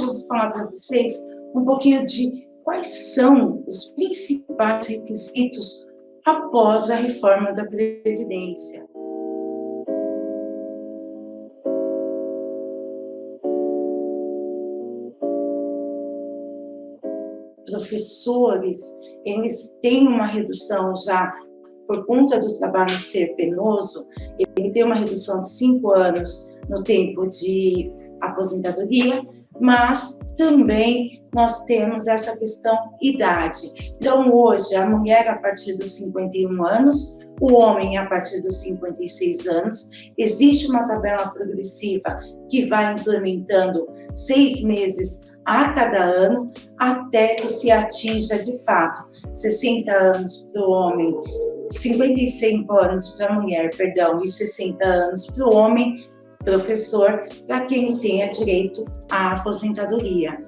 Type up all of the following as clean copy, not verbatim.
hoje eu vou falar para vocês um pouquinho de quais são os principais requisitos após a reforma da Previdência. Professores, eles têm uma redução já por conta do trabalho ser penoso, ele tem uma redução de 5 anos no tempo de aposentadoria, mas também nós temos essa questão idade. Então, hoje, a mulher a partir dos 51 anos, o homem a partir dos 56 anos, existe uma tabela progressiva que vai implementando 6 meses a cada ano, até que se atinja de fato 60 anos para o homem, 55 anos para a mulher, e 60 anos para o homem, professor, para quem tenha direito à aposentadoria.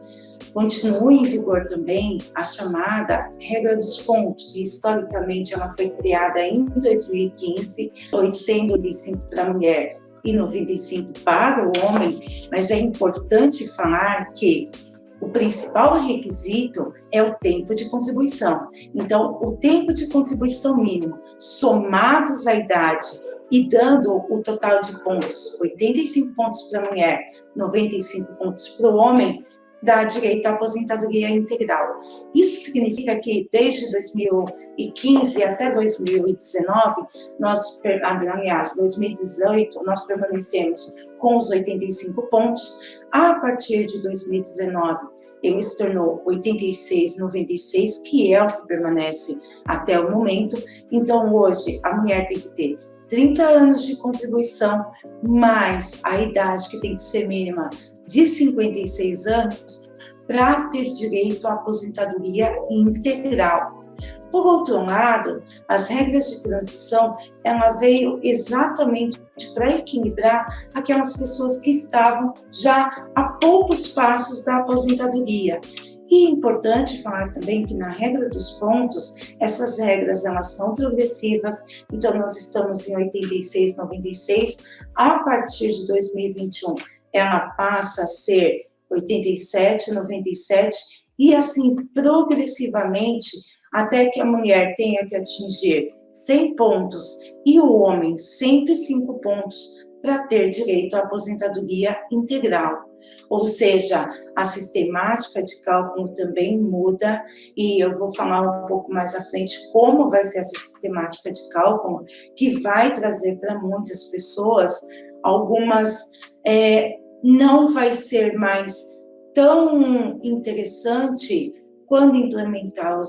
Continua em vigor também a chamada regra dos pontos, e historicamente ela foi criada em 2015, 805 para a mulher e 95 para o homem, mas é importante falar que o principal requisito é o tempo de contribuição. Então, o tempo de contribuição mínimo, somados à idade e dando o total de pontos, 85 pontos para a mulher, 95 pontos para o homem, dá direito à aposentadoria integral. Isso significa que desde 2015 até 2019, 2018, nós permanecemos com os 85 pontos. A partir de 2019, ele se tornou 86,96, que é o que permanece até o momento. Então, hoje, a mulher tem que ter 30 anos de contribuição, mais a idade que tem que ser mínima de 56 anos, para ter direito à aposentadoria integral. Por outro lado, as regras de transição, ela veio exatamente para equilibrar aquelas pessoas que estavam já a poucos passos da aposentadoria. E é importante falar também que na regra dos pontos, essas regras elas são progressivas, então nós estamos em 86,96, a partir de 2021 ela passa a ser 87,97 e assim progressivamente até que a mulher tenha que atingir 100 pontos e o homem 105 pontos para ter direito à aposentadoria integral. Ou seja, a sistemática de cálculo também muda e eu vou falar um pouco mais à frente como vai ser essa sistemática de cálculo, que vai trazer para muitas pessoas algumas... não vai ser mais tão interessante quando implementar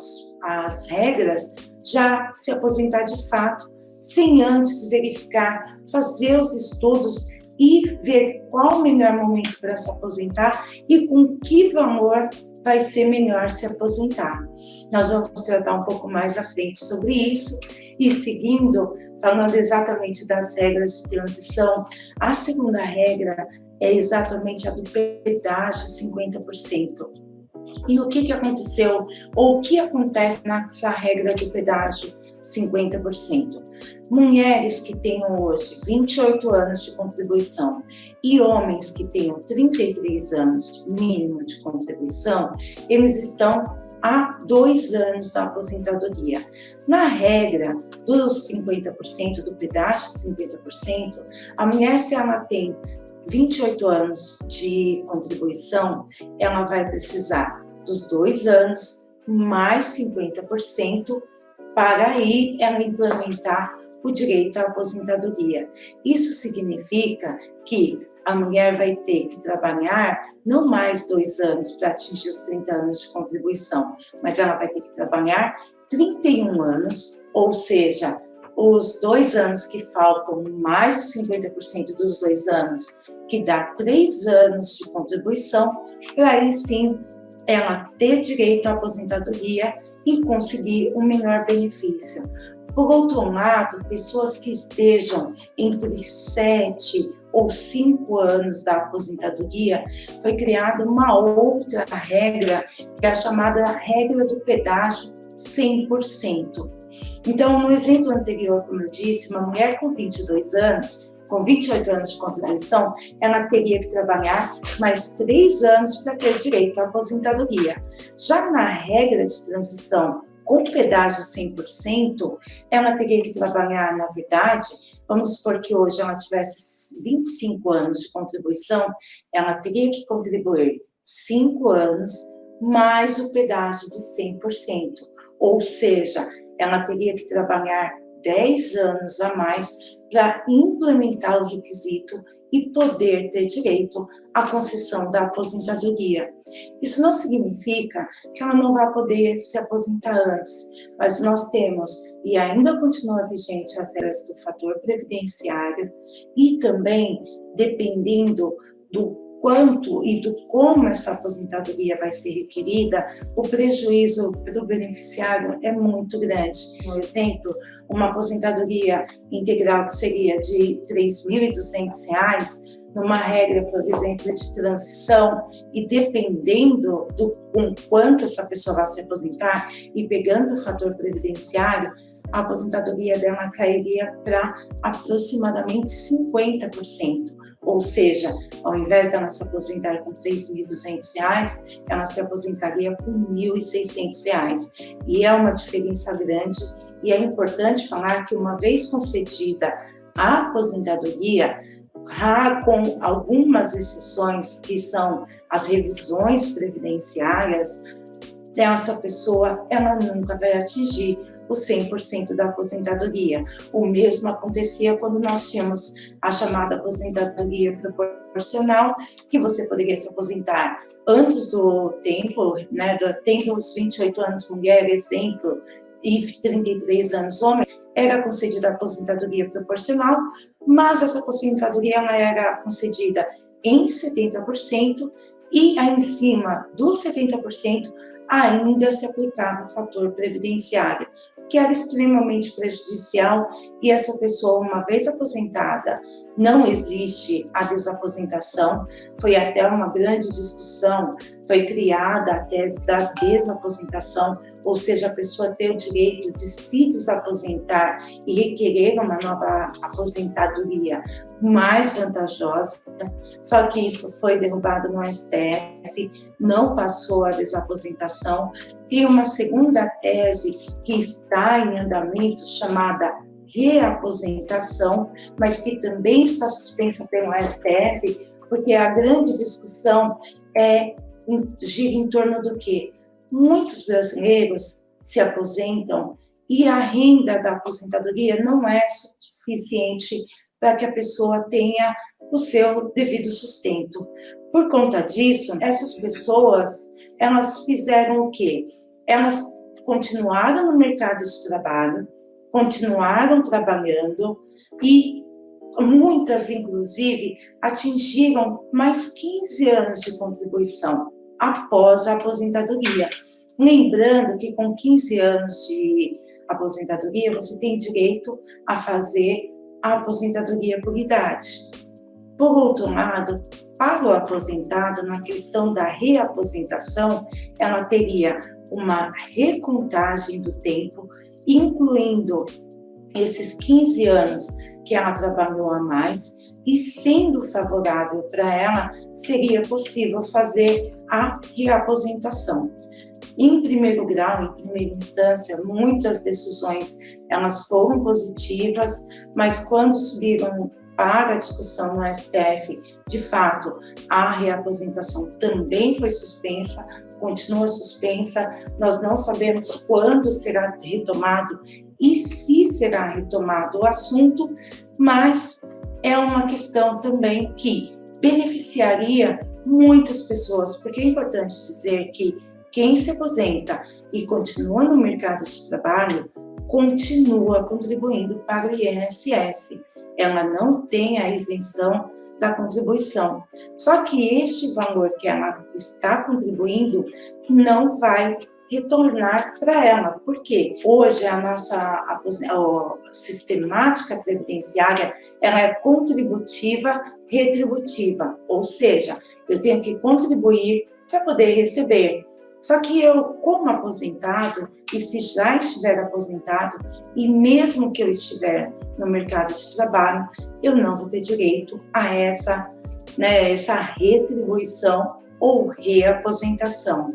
as regras, já se aposentar de fato, sem antes verificar, fazer os estudos e ver qual o melhor momento para se aposentar e com que valor vai ser melhor se aposentar. Nós vamos tratar um pouco mais à frente sobre isso e seguindo, falando exatamente das regras de transição, a segunda regra é exatamente a do pedágio 50%. E o que aconteceu, ou o que acontece nessa regra do pedágio 50%? Mulheres que tenham hoje 28 anos de contribuição e homens que tenham 33 anos mínimo de contribuição, eles estão há 2 anos da aposentadoria. Na regra dos 50%, do pedágio 50%, a mulher, se ela tem 28 anos de contribuição, ela vai precisar dos 2 anos mais 50% para aí ela implementar o direito à aposentadoria. Isso significa que a mulher vai ter que trabalhar não mais 2 anos para atingir os 30 anos de contribuição, mas ela vai ter que trabalhar 31 anos, ou seja, os 2 anos que faltam, mais de 50% dos 2 anos, que dá 3 anos de contribuição, para aí sim ela ter direito à aposentadoria e conseguir um melhor benefício. Por outro lado, pessoas que estejam entre 7 ou 5 anos da aposentadoria, foi criada uma outra regra, que é a chamada regra do pedágio 100%. Então, no exemplo anterior, como eu disse, uma mulher com 22 anos com 28 anos de contribuição, ela teria que trabalhar mais 3 anos para ter direito à aposentadoria. Já na regra de transição, com pedágio 100%, ela teria que trabalhar, na verdade, vamos supor que hoje ela tivesse 25 anos de contribuição, ela teria que contribuir 5 anos mais o pedágio de 100%, ou seja, ela teria que trabalhar 10 anos a mais para implementar o requisito e poder ter direito à concessão da aposentadoria. Isso não significa que ela não vai poder se aposentar antes, mas nós temos, e ainda continua vigente, as regras do fator previdenciário e também, dependendo do quanto e do como essa aposentadoria vai ser requerida, o prejuízo para o beneficiário é muito grande. Por exemplo, uma aposentadoria integral que seria de R$ 3.200, numa regra, por exemplo, de transição, e dependendo do com quanto essa pessoa vai se aposentar e pegando o fator previdenciário, a aposentadoria dela cairia para aproximadamente 50%. Ou seja, ao invés dela se aposentar com R$ 3.200, ela se aposentaria com R$ 1.600. E é uma diferença grande, e é importante falar que uma vez concedida a aposentadoria, com algumas exceções, que são as revisões previdenciárias, essa pessoa ela nunca vai atingir o 100% da aposentadoria. O mesmo acontecia quando nós tínhamos a chamada aposentadoria proporcional, que você poderia se aposentar antes do tempo, né, tendo os 28 anos mulher, exemplo, e 33 anos homem, era concedida a aposentadoria proporcional, mas essa aposentadoria ela era concedida em 70% e em cima dos 70% ainda se aplicava o fator previdenciário, que era extremamente prejudicial, e essa pessoa, uma vez aposentada, não existe a desaposentação. Foi até uma grande discussão, foi criada a tese da desaposentação, ou seja, a pessoa ter o direito de se desaposentar e requerer uma nova aposentadoria mais vantajosa, só que isso foi derrubado no STF, não passou a desaposentação. Tem uma segunda tese que está em andamento, chamada reaposentação, mas que também está suspensa pelo STF, porque a grande discussão gira em torno do quê? Muitos brasileiros se aposentam e a renda da aposentadoria não é suficiente para que a pessoa tenha o seu devido sustento. Por conta disso, essas pessoas, elas fizeram o quê? Elas continuaram no mercado de trabalho, continuaram trabalhando e muitas, inclusive, atingiram mais 15 anos de contribuição após a aposentadoria. Lembrando que com 15 anos de aposentadoria, você tem direito a fazer a aposentadoria por idade. Por outro lado, para o aposentado, na questão da reaposentação, ela teria uma recontagem do tempo, incluindo esses 15 anos que ela trabalhou a mais, e sendo favorável para ela, seria possível fazer a reaposentação. Em primeiro grau, em primeira instância, muitas decisões elas foram positivas, mas quando subiram para a discussão no STF, de fato, a reaposentação também foi suspensa, continua suspensa. Nós não sabemos quando será retomado e se será retomado o assunto, mas é uma questão também que beneficiaria muitas pessoas, porque é importante dizer que quem se aposenta e continua no mercado de trabalho, continua contribuindo para o INSS. Ela não tem a isenção da contribuição. Só que este valor que ela está contribuindo não vai retornar para ela. Por quê? Hoje a nossa sistemática previdenciária ela é contributiva, retributiva. Ou seja, eu tenho que contribuir para poder receber. Só que eu, como aposentado, e se já estiver aposentado, e mesmo que eu estiver no mercado de trabalho, eu não vou ter direito a essa retribuição ou reaposentação.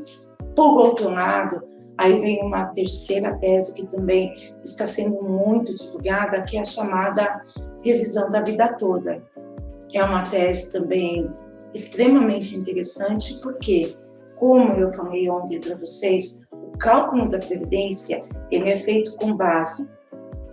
Por outro lado, aí vem uma terceira tese que também está sendo muito divulgada, que é a chamada revisão da vida toda. É uma tese também extremamente interessante, porque, como eu falei ontem para vocês, o cálculo da Previdência ele é feito com base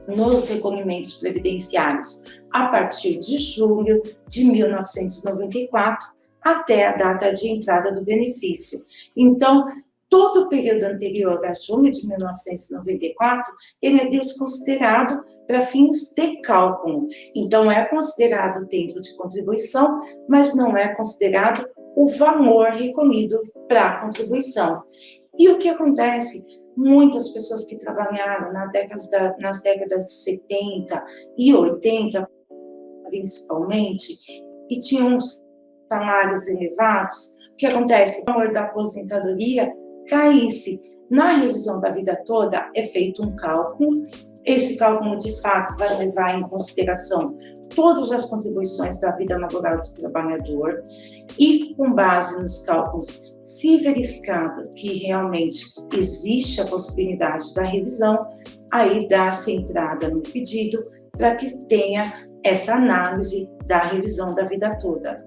nos recolhimentos previdenciários a partir de julho de 1994 até a data de entrada do benefício. Então, todo o período anterior a julho de 1994, ele é desconsiderado para fins de cálculo. Então, é considerado dentro de contribuição, mas não é considerado o valor recolhido para a contribuição. E o que acontece? Muitas pessoas que trabalharam nas décadas de 70 e 80, principalmente, e tinham salários elevados, o que acontece? O valor da aposentadoria caísse. Na revisão da vida toda, é feito um cálculo. Esse cálculo, de fato, vai levar em consideração todas as contribuições da vida laboral do trabalhador e, com base nos cálculos, se verificado que realmente existe a possibilidade da revisão, aí dá-se entrada no pedido para que tenha essa análise da revisão da vida toda.